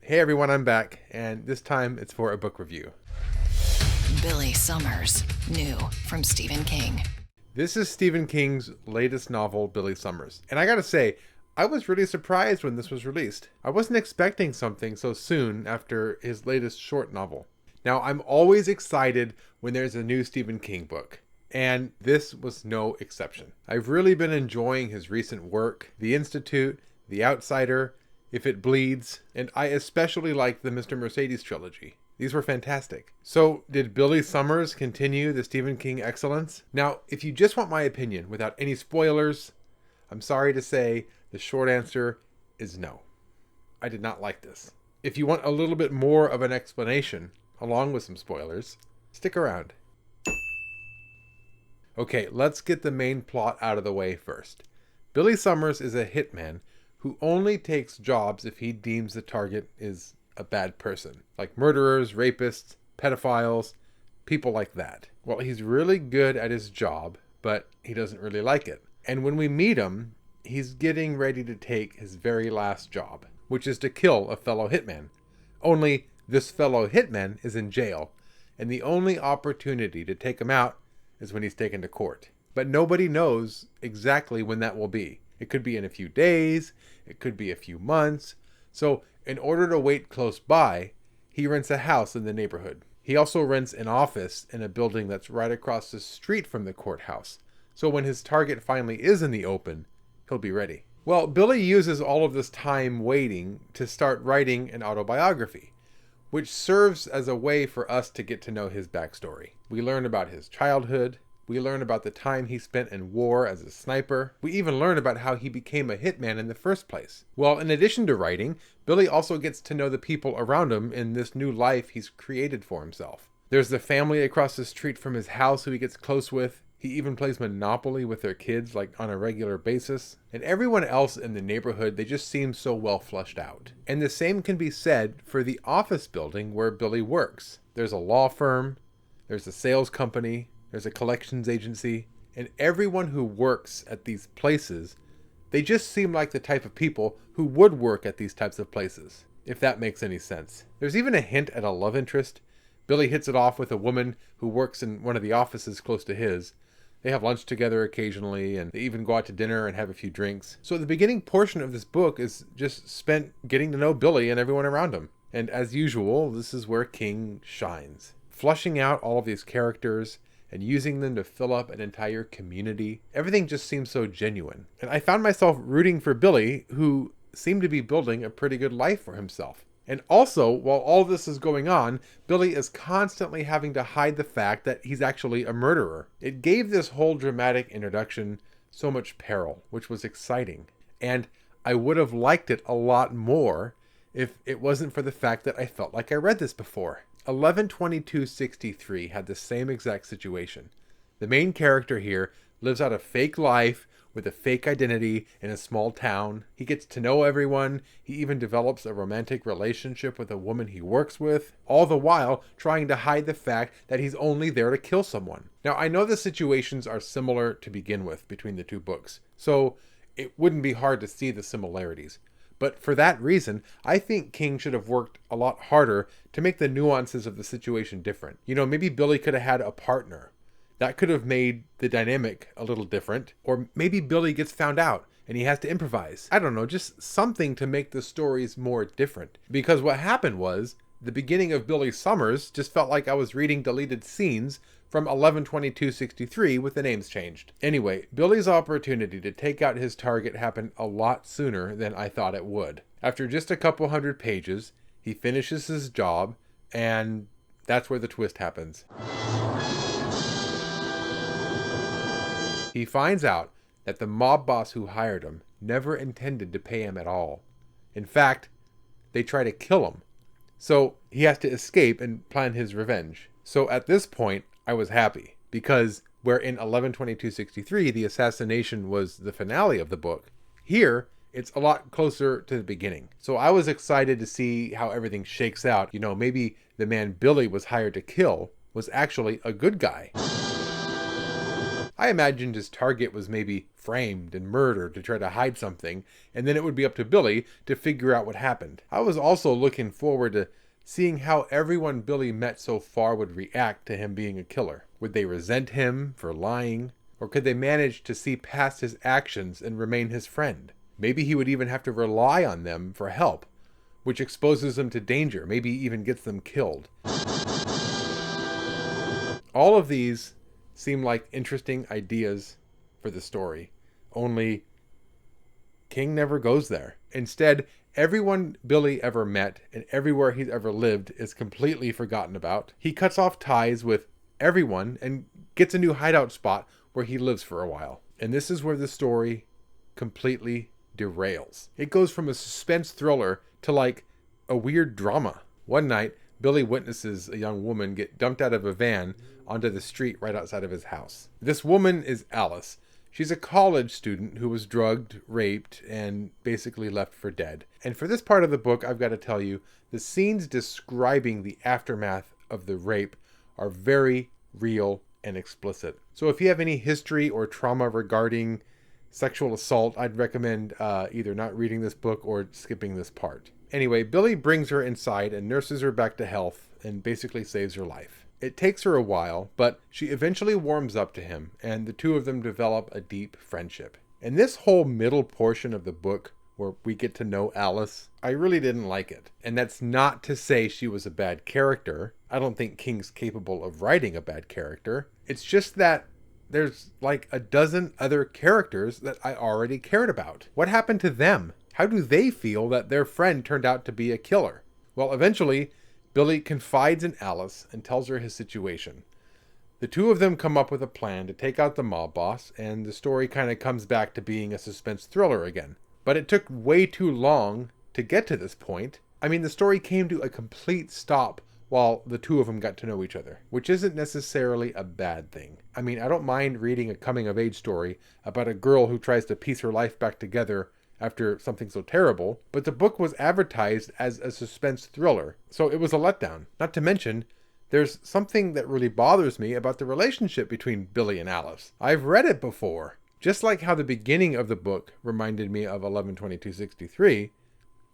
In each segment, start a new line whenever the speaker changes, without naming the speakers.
Hey everyone, I'm back, and this time it's for a book review.
Billy Summers, new from Stephen King.
This is Stephen King's latest novel, Billy Summers. And I gotta say, I was really surprised when this was released. I wasn't expecting something so soon after his latest short novel. Now, I'm always excited when there's a new Stephen King book, and this was no exception. I've really been enjoying his recent work, The Institute, The Outsider, If It Bleeds, and I especially like the Mr. Mercedes trilogy. These were fantastic. So, did Billy Summers continue the Stephen King excellence? Now, if you just want my opinion without any spoilers, I'm sorry to say the short answer is no. I did not like this. If you want a little bit more of an explanation, along with some spoilers, stick around. Okay, let's get the main plot out of the way first. Billy Summers is a hitman who only takes jobs if he deems the target is a bad person, like murderers, rapists, pedophiles, people like that. Well, he's really good at his job, but he doesn't really like it. And when we meet him, he's getting ready to take his very last job, which is to kill a fellow hitman. Only this fellow hitman is in jail, and the only opportunity to take him out is when he's taken to court. But nobody knows exactly when that will be. It could be in a few days, it could be a few months. So in order to wait close by, he rents a house in the neighborhood. He also rents an office in a building that's right across the street from the courthouse. So when his target finally is in the open, he'll be ready. Well, Billy uses all of this time waiting to start writing an autobiography, which serves as a way for us to get to know his backstory. We learn about his childhood. We learn about the time he spent in war as a sniper. We even learn about how he became a hitman in the first place. Well, in addition to writing, Billy also gets to know the people around him in this new life he's created for himself. There's the family across the street from his house who he gets close with. He even plays Monopoly with their kids, like on a regular basis. And everyone else in the neighborhood, they just seem so well fleshed out. And the same can be said for the office building where Billy works. There's a law firm, there's a sales company, there's a collections agency, and everyone who works at these places, they just seem like the type of people who would work at these types of places, if that makes any sense. There's even a hint at a love interest. Billy hits it off with a woman who works in one of the offices close to his. They have lunch together occasionally, and they even go out to dinner and have a few drinks. So the beginning portion of this book is just spent getting to know Billy and everyone around him. And as usual, this is where King shines. Flushing out all of these characters and using them to fill up an entire community. Everything just seems so genuine. And I found myself rooting for Billy, who seemed to be building a pretty good life for himself. And also, while all this is going on, Billy is constantly having to hide the fact that he's actually a murderer. It gave this whole dramatic introduction so much peril, which was exciting. And I would have liked it a lot more if it wasn't for the fact that I felt like I read this before. 11/22/63 had the same exact situation. The main character here lives out a fake life with a fake identity in a small town. He gets to know everyone. He even develops a romantic relationship with a woman he works with, all the while trying to hide the fact that he's only there to kill someone. Now, I know the situations are similar to begin with between the two books, so it wouldn't be hard to see the similarities. But for that reason, I think King should have worked a lot harder to make the nuances of the situation different. You know, maybe Billy could have had a partner. That could have made the dynamic a little different. Or maybe Billy gets found out and he has to improvise. I don't know, just something to make the stories more different. Because what happened was, the beginning of Billy Summers just felt like I was reading deleted scenes from 11/22/63 with the names changed. Anyway, Billy's opportunity to take out his target happened a lot sooner than I thought it would. After just a couple hundred pages, he finishes his job, and that's where the twist happens. He finds out that the mob boss who hired him never intended to pay him at all. In fact, they try to kill him. So he has to escape and plan his revenge. So at this point, I was happy, because where in 11/22/63 the assassination was the finale of the book, here it's a lot closer to the beginning. So I was excited to see how everything shakes out. You know, maybe the man Billy was hired to kill was actually a good guy. I imagined his target was maybe framed and murdered to try to hide something, and then it would be up to Billy to figure out what happened. I was also looking forward to seeing how everyone Billy met so far would react to him being a killer. Would they resent him for lying? Or could they manage to see past his actions and remain his friend? Maybe he would even have to rely on them for help, which exposes them to danger, maybe even gets them killed. All of these seem like interesting ideas for the story, only King never goes there. Instead, everyone Billy ever met and everywhere he's ever lived is completely forgotten about. He cuts off ties with everyone and gets a new hideout spot where he lives for a while. And this is where the story completely derails. It goes from a suspense thriller to like a weird drama. One night, Billy witnesses a young woman get dumped out of a van onto the street right outside of his house. This woman is Alice. She's a college student who was drugged, raped, and basically left for dead. And for this part of the book, I've got to tell you, the scenes describing the aftermath of the rape are very real and explicit. So if you have any history or trauma regarding sexual assault, I'd recommend either not reading this book or skipping this part. Anyway, Billy brings her inside and nurses her back to health and basically saves her life. It takes her a while, but she eventually warms up to him, and the two of them develop a deep friendship. And this whole middle portion of the book, where we get to know Alice, I really didn't like it. And that's not to say she was a bad character. I don't think King's capable of writing a bad character. It's just that there's like a dozen other characters that I already cared about. What happened to them? How do they feel that their friend turned out to be a killer? Well, eventually, Billy confides in Alice and tells her his situation. The two of them come up with a plan to take out the mob boss, and the story kind of comes back to being a suspense thriller again. But it took way too long to get to this point. I mean, the story came to a complete stop while the two of them got to know each other, which isn't necessarily a bad thing. I mean, I don't mind reading a coming-of-age story about a girl who tries to piece her life back together after something so terrible, but the book was advertised as a suspense thriller, so it was a letdown. Not to mention, there's something that really bothers me about the relationship between Billy and Alice. I've read it before. Just like how the beginning of the book reminded me of 11/22/63,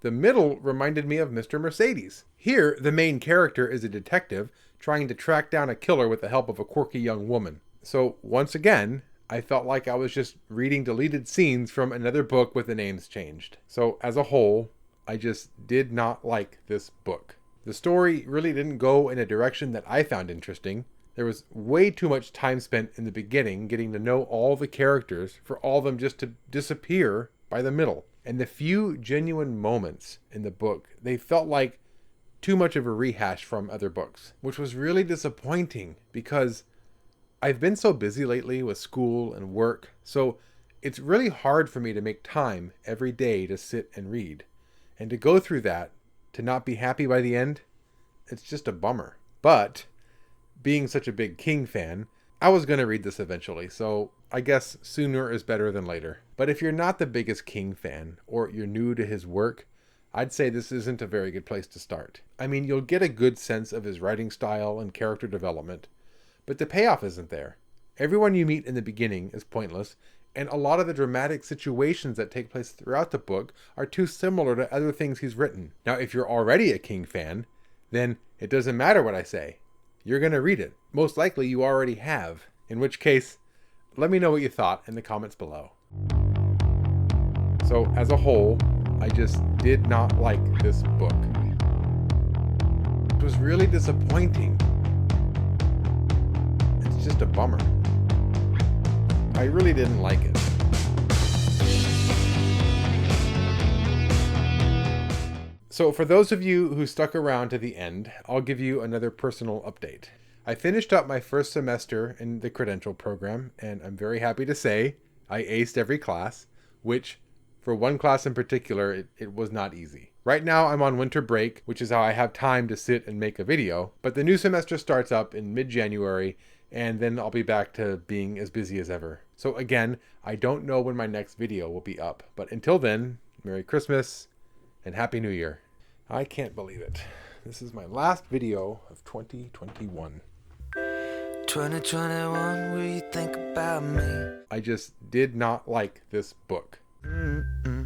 the middle reminded me of Mr. Mercedes. Here, the main character is a detective trying to track down a killer with the help of a quirky young woman. So, once again, I felt like I was just reading deleted scenes from another book with the names changed. So, as a whole, I just did not like this book. The story really didn't go in a direction that I found interesting. There was way too much time spent in the beginning getting to know all the characters for all of them just to disappear by the middle. And the few genuine moments in the book, they felt like too much of a rehash from other books, which was really disappointing because I've been so busy lately with school and work, so it's really hard for me to make time every day to sit and read. And to go through that, to not be happy by the end, it's just a bummer. But being such a big King fan, I was going to read this eventually, so I guess sooner is better than later. But if you're not the biggest King fan, or you're new to his work, I'd say this isn't a very good place to start. I mean, you'll get a good sense of his writing style and character development, but the payoff isn't there. Everyone you meet in the beginning is pointless, and a lot of the dramatic situations that take place throughout the book are too similar to other things he's written. Now, if you're already a King fan, then it doesn't matter what I say. You're going to read it. Most likely you already have. In which case, let me know what you thought in the comments below. So, as a whole, I just did not like this book. It was really disappointing. It's just a bummer. I really didn't like it. So for those of you who stuck around to the end, I'll give you another personal update. I finished up my first semester in the credential program, and I'm very happy to say I aced every class, which for one class in particular, it was not easy. Right now I'm on winter break, which is how I have time to sit and make a video, but the new semester starts up in mid-January, and then I'll be back to being as busy as ever. So again, I don't know when my next video will be up, but until then, Merry Christmas and Happy New Year. I can't believe it. This is my last video of 2021.
2021, will you think about me?
I just did not like this book.
Mm-mm.